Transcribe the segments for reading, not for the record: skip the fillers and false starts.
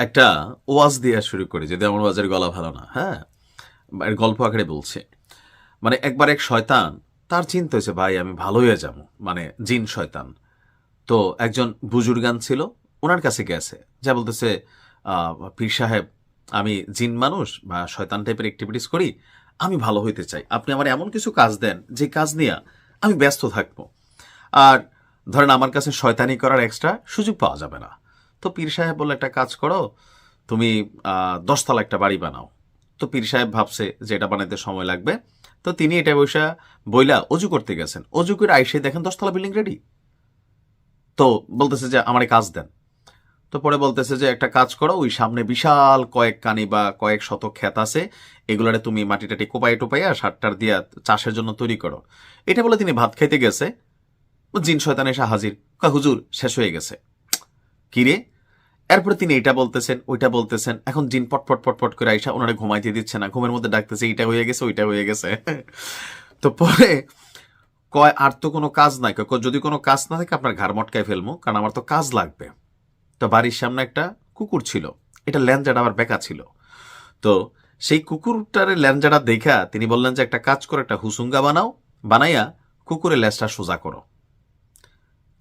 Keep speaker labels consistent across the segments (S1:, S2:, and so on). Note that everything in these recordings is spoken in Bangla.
S1: একটা ওয়াজ দেওয়া শুরু করি, যদি আমার ওয়াজের গলা ভালো না, হ্যাঁ, এর গল্প আকারে বলছে। মানে একবার এক শয়তান, তার চিন্তা হয়েছে ভাই আমি ভালো হয়ে যাবো, মানে জিন শয়তান। তো একজন বুজুর্গান ছিল, ওনার কাছে গেছে, যা বলতেছে পীর সাহেব, আমি জিন মানুষ বা শয়তান টাইপের অ্যাক্টিভিটিস করি, আমি ভালো হইতে চাই, আপনি আমার এমন কিছু কাজ দেন যে কাজ নিয়ে আমি ব্যস্ত থাকবো, আর ধরেন আমার কাছে শয়তানি করার এক্সট্রা সুযোগ পাওয়া যাবে না। তো পীর সাহেব বললো একটা কাজ করো, তুমি 10 তলা একটা বাড়ি বানাও। তো পীর সাহেব ভাবছে যে এটা বানাইতে সময় লাগবে, তো তিনি এটা বৈশা বইলা অজু করতে গেছেন, অজু করে আইসে দেখেন 10 তলা বিল্ডিং রেডি। তো বলতেছে যে আমার কাজ দেন। তো পরে বলতেছে যে একটা কাজ করো, ওই সামনে বিশাল কয়েক কানি বা কয়েক শতক ক্ষেত আছে, এগুলারে তুমি মাটি টাটি কোপাই টোপাইয়া সারটার দিয়া চাষের জন্য তৈরি করো। এটা বলে তিনি ভাত খাইতে গেছে, জিন শয়তান এসে হাজির, কয় হুজুর শেষ হয়ে গেছে। কিরে? এরপরে তিনি এটা বলতেছেন ওইটা বলতেছেন, এখন জিন পটপট পটপট করে আইসা ওনারা ঘুমাইতে দিচ্ছে না, ঘুমের মধ্যে ডাকতেছে এইটা হয়ে গেছে ওইটা হয়ে গেছে। তো পরে কয় আর তো কোনো কাজ নাই, কয় যদি কোনো কাজ না থাকে আপনার ঘাড় মটকায় ফেলবো, কারণ আমার তো কাজ লাগবে। তো বাড়ির সামনে একটা কুকুর ছিল, এটা ল্যাঞ্জাটা আবার বেকা ছিল। তো সেই কুকুরটারে ল্যাঞ্জাটা দেখা তিনি বললেন যে একটা কাজ করে একটা হুসুঙ্গা বানাও, বানাইয়া কুকুরের লেজটা সোজা করো।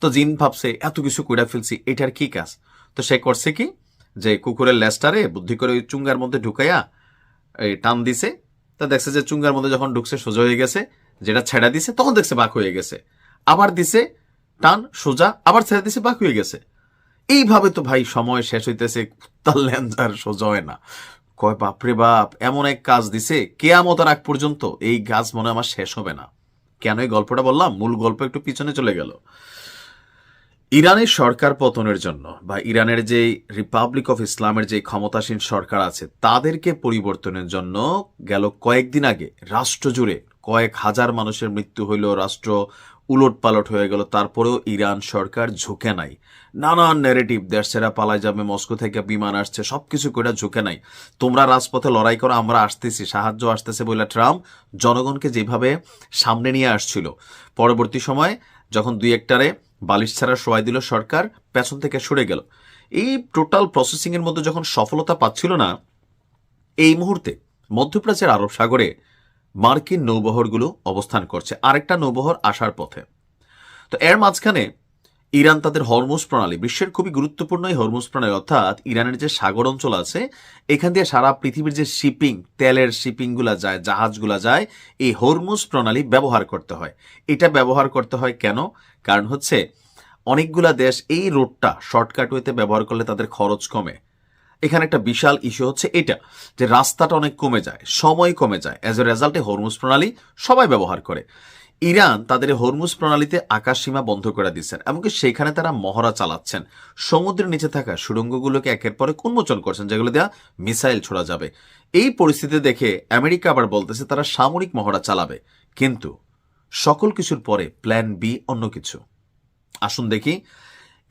S1: তো জিন ভাবছে এত কিছু কইরা ফেলছি, এটার কি কাজ? তো সে করছে কি, যে কুকুরের লেজটারে বুদ্ধি করে ওই চুঙ্গার মধ্যে ঢুকাইয়া এই টান দিছে। তা দেখছে যে চুঙ্গার মধ্যে যখন ঢুকছে সোজা হয়ে গেছে, যেটা ছেড়া দিছে তখন দেখছে বাঁক হয়ে গেছে, আবার দিছে টান সোজা, আবার ছেড়ে দিছে বাঁক হয়ে গেছে। এইভাবে তো ভাই সময় শেষ হইতেছে, তার ল্যাঞ্জার সোজা হয় না। কয় বাপরে বাপ, এমন এক কাজ দিছে কেয়ামতের আগ পর্যন্ত এই কাজ মনে হয় আমার শেষ হবে না। কেন এই গল্পটা বললাম, মূল গল্প একটু পিছনে চলে গেল। ইরানের সরকার পতনের জন্য বা ইরানের যে রিপাবলিক অফ ইসলামের যে ক্ষমতাসীন সরকার আছে তাদেরকে পরিবর্তনের জন্য গেল কয়েকদিন আগে রাষ্ট্র জুড়ে কয়েক হাজার মানুষের মৃত্যু হইল, রাষ্ট্র উলট পালট হয়ে গেল, তারপরেও ইরান সরকার ঝুঁকে নাই। নানান ন্যারেটিভ, দেশ ছেড়া পালায় যাবে, মস্কো থেকে বিমান আসছে, সবকিছু করে ঝুঁকে নাই। তোমরা রাজপথে লড়াই করো, আমরা আসতেছি, সাহায্য আসতেছে বলে ট্রাম্প জনগণকে যেভাবে সামনে নিয়ে আসছিল, পরবর্তী সময় যখন দুই একটারে বালিশ ছাড়া শোয়াই দিল সরকার, পেছন থেকে সরে গেল। এই টোটাল প্রসেসিং এর মধ্যে যখন সফলতা পাচ্ছিল না, এই মুহূর্তে মধ্যপ্রাচ্যের আরব সাগরে মার্কিন নৌবহরগুলো অবস্থান করছে, আরেকটা নৌবহর আসার পথে। তো এর মাঝখানে ইরান তাদের হরমুজ প্রণালী, বিশ্বের খুবই গুরুত্বপূর্ণ এই হরমুজ প্রণালী, অর্থাৎ ইরানের যে সাগর অঞ্চল আছে এখান দিয়ে সারা পৃথিবীর যে শিপিং, তেলের শিপিংগুলা যায়, জাহাজগুলা যায়, এই হরমুজ প্রণালী ব্যবহার করতে হয়। এটা ব্যবহার করতে হয় কেন? কারণ হচ্ছে অনেকগুলা দেশ এই রোডটা শর্টকাট ওয়েতে ব্যবহার করলে তাদের খরচ কমে। এখানে একটা বিশাল ইস্যু হচ্ছে এটা, যে রাস্তাটা অনেক কমে যায়, সময় কমে যায়, অ্যাজ এ রেজাল্টে হরমুজ প্রণালী সবাই ব্যবহার করে। ইরান তাদের হরমুজ প্রণালীতে আকাশ সীমা বন্ধ করে দিচ্ছেন, এমনকি সেখানে তারা মহড়া চালাচ্ছেন, সমুদ্রের নিচে থাকা সুড়ঙ্গগুলোকে একের পর এক উন্মোচন করছেন, যেগুলো দেওয়া মিসাইল ছোড়া যাবে। এই পরিস্থিতি দেখে আমেরিকা আবার বলতেছে তারা সামরিক মহড়া চালাবে, কিন্তু সকল কিছুর পরে প্ল্যান বি অন্য কিছু। আসুন দেখি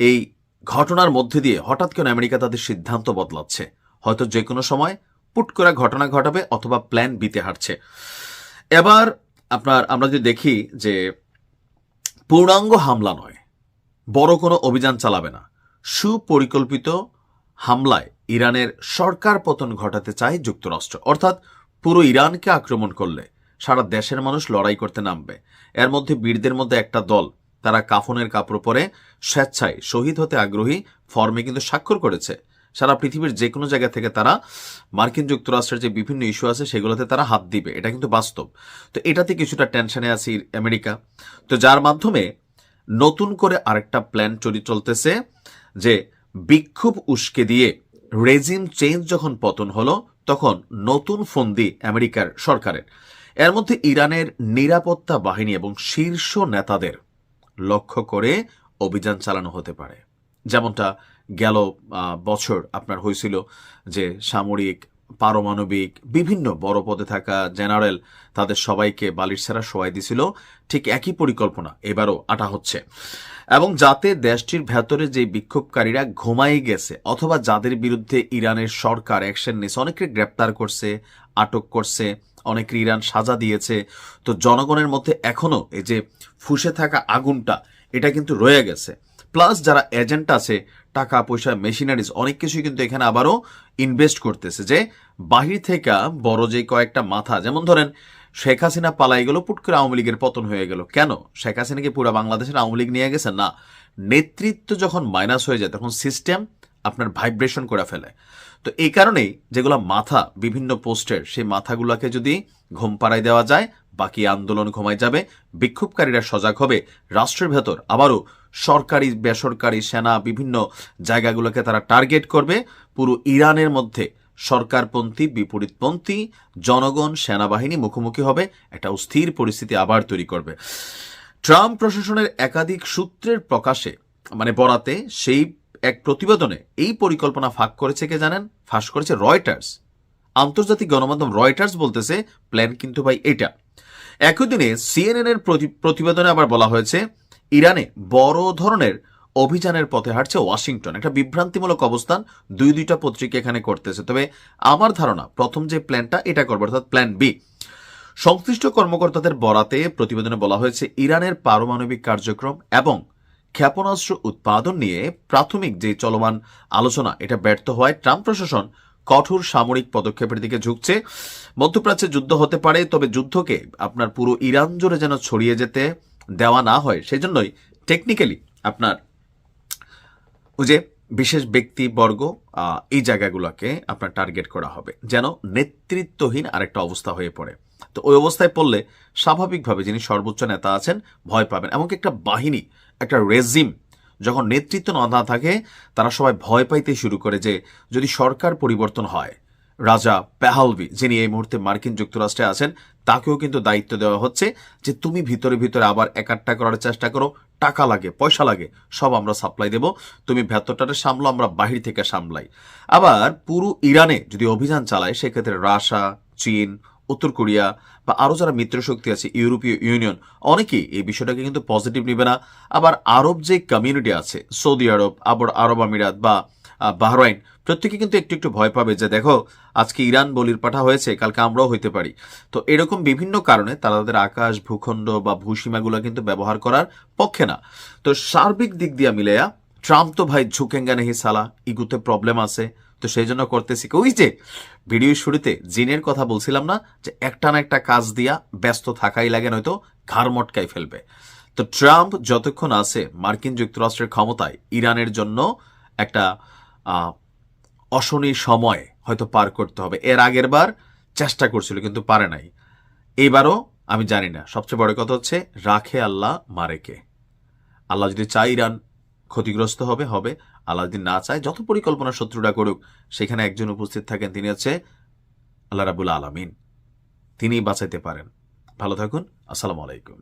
S1: এই ঘটনার মধ্যে দিয়ে হঠাৎ কেন আমেরিকা তাদের সিদ্ধান্ত বদলাচ্ছে। হয়তো যে কোনো সময় পুট করে ঘটনা ঘটাবে, অথবা প্ল্যান বিতে হাঁটছে। এবার আমরা যদি দেখি যে পূর্ণাঙ্গ হামলা নয়, বড় কোনো অভিযান চালাবে না, সুপরিকল্পিত হামলায় ইরানের সরকার পতন ঘটাতে চায় যুক্তরাষ্ট্র। অর্থাৎ পুরো ইরানকে আক্রমণ করলে সারা দেশের মানুষ লড়াই করতে নামবে। এর মধ্যে বীরদের মধ্যে একটা দল, তারা কাফনের কাপড় পরে স্বেচ্ছায় শহীদ হতে আগ্রহী ফর্মে কিন্তু স্বাক্ষর করেছে। সারা পৃথিবীর যে কোনো জায়গা থেকে তারা মার্কিন যুক্তরাষ্ট্রের যে বিভিন্ন ইস্যু আছে সেগুলোতে তারা হাত দিবে, এটা কিন্তু বাস্তব। তো এটাতে কিছুটা টেনশনে আছে আমেরিকা। তো যার মাধ্যমে নতুন করে আরেকটা প্ল্যান চলতেছে, যে বিক্ষোভ উস্কে দিয়ে রেজিম চেঞ্জ যখন পতন হলো তখন নতুন ফন্দি আমেরিকার সরকারের। এর মধ্যে ইরানের নিরাপত্তা বাহিনী এবং শীর্ষ নেতাদের লক্ষ্য করে অভিযান চালানো হতে পারে। যেমনটা গেল বছর আপনার হয়েছিল, যে সামরিক, পারমাণবিক বিভিন্ন বড় পদে থাকা জেনারেল তাদের সবাইকে বালিশ ছাড়া শোয়াই দিছিল, ঠিক একই পরিকল্পনা এবারও আটা হচ্ছে। এবং যাতে দেশটির ভেতরে যে বিক্ষোভকারীরা ঘুমাই গেছে অথবা যাদের বিরুদ্ধে ইরানের সরকার অ্যাকশন নিয়েছে, অনেকে গ্রেপ্তার করছে, আটক করছে, অনেকে ইরান সাজা দিয়েছে, তো জনগণের মধ্যে এখনো এই যে ফুসে থাকা আগুনটা এটা কিন্তু রয়ে গেছে। প্লাস যারা এজেন্ট আছে টাকা পয়সা মেশিনারিজ অনেক কিছুই কিন্তু এখানে আবারও ইনভেস্ট করতেছে, যে বাহির থেকে বড় যে কয়েকটা মাথা, যেমন ধরেন শেখ হাসিনা পালাই গেল, পুট করে আওয়ামী লীগের পতন হয়ে গেল। কেন? শেখ হাসিনাকে পুরো বাংলাদেশের আওয়ামী লীগ নিয়ে গেছে না, নেতৃত্ব যখন মাইনাস হয়ে যায় তখন সিস্টেম আপনার ভাইব্রেশন করে ফেলে। তো এই কারণেই যেগুলো মাথা বিভিন্ন পোস্টের, সেই মাথাগুলোকে যদি ঘুম পাড়ায় দেওয়া যায়, বাকি আন্দোলন ঘুমায় যাবে, বিক্ষোভকারীরা সজাগ হবে, রাষ্ট্রের ভেতর আবারও সরকারি বেসরকারি সেনা বিভিন্ন জায়গাগুলোকে তারা টার্গেট করবে। পুরো ইরানের মধ্যে সরকারপন্থী বিপরীতপন্থী জনগণ সেনাবাহিনী মুখোমুখি হবে, একটা অস্থির পরিস্থিতি আবার তৈরি করবে। ট্রাম্প প্রশাসনের একাধিক সূত্রের প্রকাশে মানে বরাতে সেই এক প্রতিবেদনে এই পরিকল্পনা ফাঁস করেছে রয়টার্স। আন্তর্জাতিক গণমাধ্যম রয়টার্স বলতেছে প্ল্যান কিন্তু ভাই এটা। একই দিনে সিএনএন এর প্রতিবেদনে আবার বলা হয়েছে ইরানে বড় ধরনের অভিযানের পথে হাঁটছে ওয়াশিংটন। একটা বিভ্রান্তিমূলক অবস্থান দুইটা পত্রিকা এখানে করতেছে। তবে আমার ধারণা প্রথম যে প্ল্যানটা এটা করবে, অর্থাৎ প্ল্যান বি। সংশ্লিষ্ট কর্মকর্তাদের বরাতে প্রতিবেদনে বলা হয়েছে ইরানের পারমাণবিক কার্যক্রম এবং ক্ষেপণাস্ত্র উৎপাদন নিয়ে প্রাথমিক যে চলমান আলোচনা এটা ব্যর্থ হওয়ায় ট্রাম্প প্রশাসন কঠোর সামরিক পদক্ষেপের দিকে ঝুঁকছে। মধ্যপ্রাচ্যে যুদ্ধ হতে পারে, তবে যুদ্ধকে আপনার পুরো ইরান জুড়ে যেন ছড়িয়ে যেতে দেওয়া না হয়, সেজন্যই টেকনিক্যালি আপনার ওই যে বিশেষ ব্যক্তিবর্গ এই জায়গাগুলোকে আপনার টার্গেট করা হবে, যেন নেতৃত্বহীন আরেকটা অবস্থা হয়ে পড়ে। তো ওই অবস্থায় পড়লে স্বাভাবিকভাবে যিনি সর্বোচ্চ নেতা আছেন ভয় পাবেন। এমনকি একটা বাহিনী, একটা রেজিম যখন নেতৃত্ব না থাকে, তারা সবাই ভয় পাইতে শুরু করে যে যদি সরকার পরিবর্তন হয়, রাজা পেহালভি যিনি এই মুহূর্তে মার্কিন যুক্তরাষ্ট্রে আছেন, তাকেও কিন্তু দায়িত্ব দেওয়া হচ্ছে যে তুমি ভিতরে ভিতরে আবার একাট্টা করার চেষ্টা করো, টাকা লাগে পয়সা লাগে সব আমরা সাপ্লাই দেব, তুমি ভেতরটারে সামলো, আমরা বাহির থেকে সামলাই। আবার পুরো ইরানে যদি অভিযান চালায়, সেক্ষেত্রে রাশিয়া, চীন, উত্তর কোরিয়া বা আরও যারা মিত্রশক্তি আছে, ইউরোপীয় ইউনিয়ন, অনেকেই এই বিষয়টাকে কিন্তু পজিটিভ নেবে না। আবার আরব যে কমিউনিটি আছে, সৌদি আরব, আবার আরব আমিরাত বা বাহরাইন, প্রত্যেকে কিন্তু একটু একটু ভয় পাবে যে দেখো আজকে ইরান বলির পাঠা হয়েছে, কালকে আমরাও হইতে পারি। তো এরকম বিভিন্ন কারণে তারা তাদের আকাশ ভূখণ্ড বা ভূসীমাগুলো কিন্তু ব্যবহার করার পক্ষে না। তো সার্বিক দিক দিয়ে মিলেয়া ট্রাম্প তো ভাই ঝুঁকেঙ্গা নেহি সালা, ইগুতে প্রবলেম আছে, তো সেই জন্য করতেছি। ওই যে ভিডিও শুরুতে জিনের কথা বলছিলাম না, যে একটা না একটা কাজ দিয়া ব্যস্ত থাকাই লাগে, নয়তো ঘাড় মটকাই ফেলবে। তো ট্রাম্প যতক্ষণ আছে মার্কিন যুক্তরাষ্ট্রের ক্ষমতায়, ইরানের জন্য একটা অশনি সময় হয়তো পার করতে হবে। এর আগের বার চেষ্টা করছিল কিন্তু পারে নাই, এইবারও আমি জানি না। সবচেয়ে বড় কথা হচ্ছে রাখে আল্লাহ মারে কে। আল্লাহ যদি চায় ইরান ক্ষতিগ্রস্ত হবে, আল্লাহ যদি না চায়, যত পরিকল্পনা শত্রুরা করুক, সেখানে একজন উপস্থিত থাকেন, তিনি হচ্ছে আল্লাহ রাব্বুল আলামিন, তিনিই বাঁচাইতে পারেন। ভালো থাকুন, আসসালামু আলাইকুম।